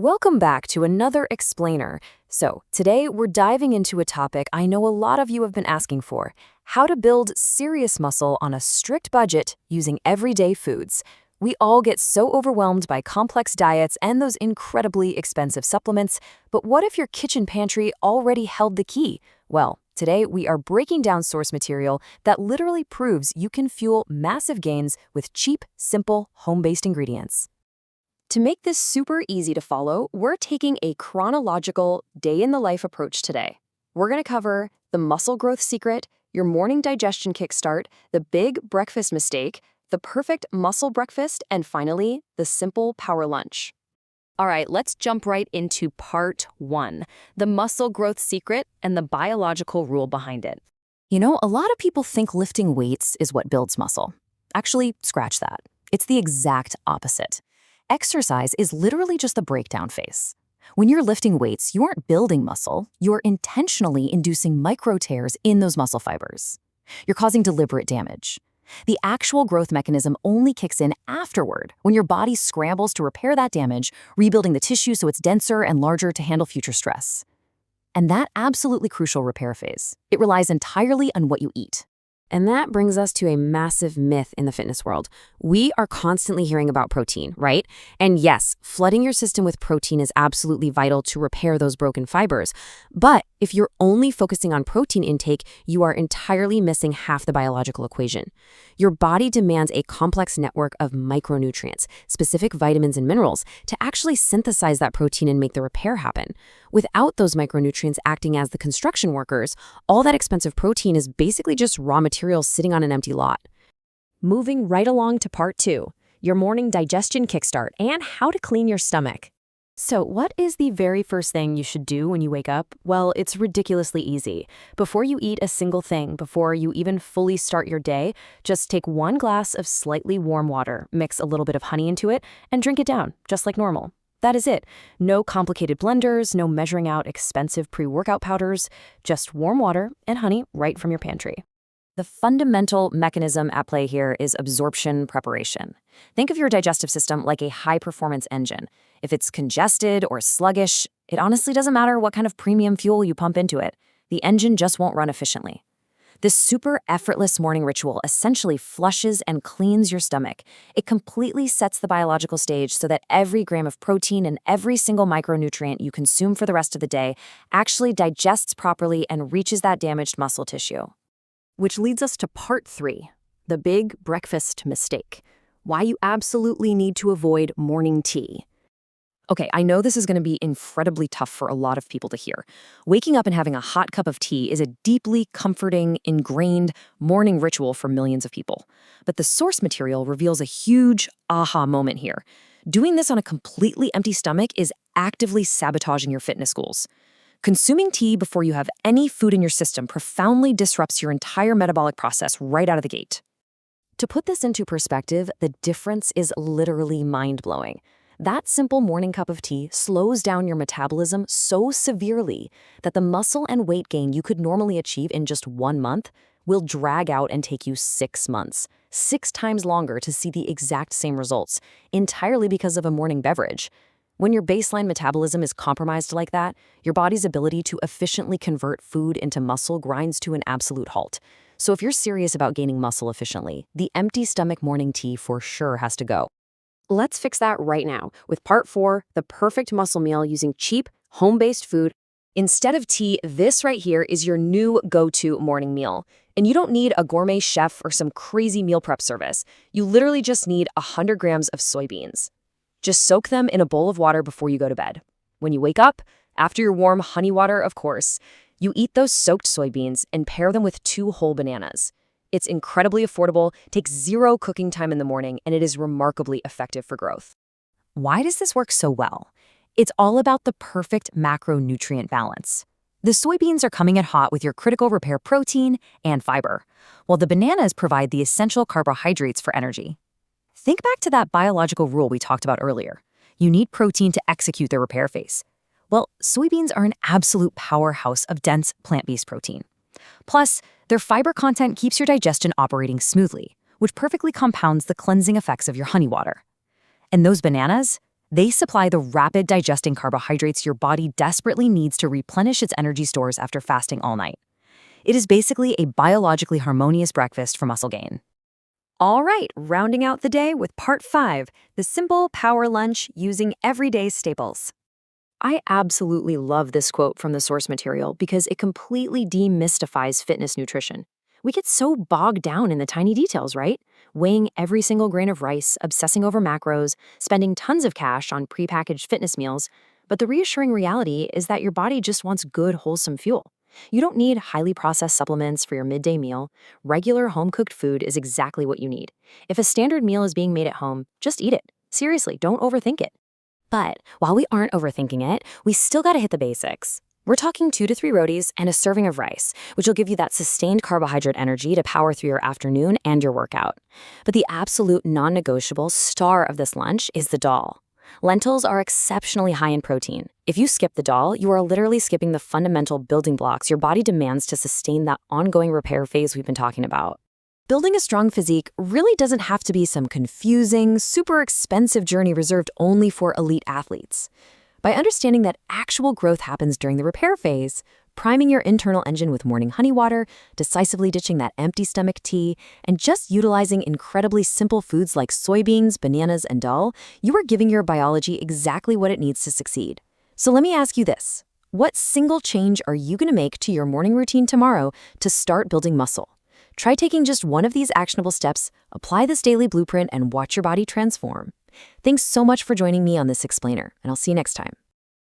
Welcome back to another explainer. So, today we're diving into a topic I know a lot of you have been asking for: how to build serious muscle on a strict budget using everyday foods. We all get so overwhelmed by complex diets and those incredibly expensive supplements, but what if your kitchen pantry already held the key? Well, today we are breaking down source material that literally proves you can fuel massive gains with cheap, simple, home-based ingredients. To make this super easy to follow, we're taking a chronological, day-in-the-life approach today. We're going to cover the muscle growth secret, your morning digestion kickstart, the big breakfast mistake, the perfect muscle breakfast, and finally, the simple power lunch. All right, let's jump right into part 1, the muscle growth secret and the biological rule behind it. You know, a lot of people think lifting weights is what builds muscle. Actually, scratch that. It's the exact opposite. Exercise is literally just the breakdown phase. When you're lifting weights, you aren't building muscle, you're intentionally inducing micro tears in those muscle fibers. You're causing deliberate damage. The actual growth mechanism only kicks in afterward, when your body scrambles to repair that damage, rebuilding the tissue so it's denser and larger to handle future stress. And that absolutely crucial repair phase, it relies entirely on what you eat. And that brings us to a massive myth in the fitness world. We are constantly hearing about protein, right? And yes, flooding your system with protein is absolutely vital to repair those broken fibers. But if you're only focusing on protein intake, you are entirely missing half the biological equation. Your body demands a complex network of micronutrients, specific vitamins and minerals, to actually synthesize that protein and make the repair happen. Without those micronutrients acting as the construction workers, all that expensive protein is basically just raw materials sitting on an empty lot. Moving right along to part 2, your morning digestion kickstart and how to clean your stomach. So what is the very first thing you should do when you wake up? Well, it's ridiculously easy. Before you eat a single thing, before you even fully start your day, just take 1 glass of slightly warm water, mix a little bit of honey into it, and drink it down, just like normal. That is it. No complicated blenders, no measuring out expensive pre-workout powders, just warm water and honey right from your pantry. The fundamental mechanism at play here is absorption preparation. Think of your digestive system like a high-performance engine. If it's congested or sluggish, it honestly doesn't matter what kind of premium fuel you pump into it. The engine just won't run efficiently. This super effortless morning ritual essentially flushes and cleans your stomach. It completely sets the biological stage so that every gram of protein and every single micronutrient you consume for the rest of the day actually digests properly and reaches that damaged muscle tissue. Which leads us to part 3, the big breakfast mistake: why you absolutely need to avoid morning tea. Okay, I know this is going to be incredibly tough for a lot of people to hear. Waking up and having a hot cup of tea is a deeply comforting, ingrained morning ritual for millions of people. But the source material reveals a huge aha moment here. Doing this on a completely empty stomach is actively sabotaging your fitness goals. Consuming tea before you have any food in your system profoundly disrupts your entire metabolic process right out of the gate. To put this into perspective, the difference is literally mind-blowing. That simple morning cup of tea slows down your metabolism so severely that the muscle and weight gain you could normally achieve in just 1 month will drag out and take you 6 months, 6 times longer to see the exact same results, entirely because of a morning beverage. When your baseline metabolism is compromised like that, your body's ability to efficiently convert food into muscle grinds to an absolute halt. So if you're serious about gaining muscle efficiently, the empty stomach morning tea for sure has to go. Let's fix that right now with part 4, the perfect muscle meal using cheap, home-based food. Instead of tea, this right here is your new go-to morning meal. And you don't need a gourmet chef or some crazy meal prep service. You literally just need 100 grams of soybeans. Just soak them in a bowl of water before you go to bed. When you wake up, after your warm honey water, of course, you eat those soaked soybeans and pair them with 2 whole bananas. It's incredibly affordable, takes 0 cooking time in the morning, and it is remarkably effective for growth. Why does this work so well? It's all about the perfect macronutrient balance. The soybeans are coming in hot with your critical repair protein and fiber, while the bananas provide the essential carbohydrates for energy. Think back to that biological rule we talked about earlier. You need protein to execute the repair phase. Well, soybeans are an absolute powerhouse of dense plant-based protein. Plus, their fiber content keeps your digestion operating smoothly, which perfectly compounds the cleansing effects of your honey water. And those bananas, They supply the rapid digesting carbohydrates your body desperately needs to replenish its energy stores after fasting all night. It is basically a biologically harmonious breakfast for muscle gain. All right, rounding out the day with part 5, the simple power lunch using everyday staples. I absolutely love this quote from the source material because it completely demystifies fitness nutrition. We get so bogged down in the tiny details, right? Weighing every single grain of rice, obsessing over macros, spending tons of cash on prepackaged fitness meals. But the reassuring reality is that your body just wants good, wholesome fuel. You don't need highly processed supplements for your midday meal. Regular home-cooked food is exactly what you need. If a standard meal is being made at home, just eat it. Seriously, don't overthink it. But while we aren't overthinking it, we still gotta hit the basics. We're talking 2 to 3 rotis and a serving of rice, which will give you that sustained carbohydrate energy to power through your afternoon and your workout. But the absolute non-negotiable star of this lunch is the dal. Lentils are exceptionally high in protein. If you skip the dal, you are literally skipping the fundamental building blocks your body demands to sustain that ongoing repair phase we've been talking about. Building a strong physique really doesn't have to be some confusing, super expensive journey reserved only for elite athletes. By understanding that actual growth happens during the repair phase, priming your internal engine with morning honey water, decisively ditching that empty stomach tea, and just utilizing incredibly simple foods like soybeans, bananas, and dal, you are giving your biology exactly what it needs to succeed. So let me ask you this. What single change are you going to make to your morning routine tomorrow to start building muscle? Try taking just one of these actionable steps, apply this daily blueprint, and watch your body transform. Thanks so much for joining me on this explainer, and I'll see you next time.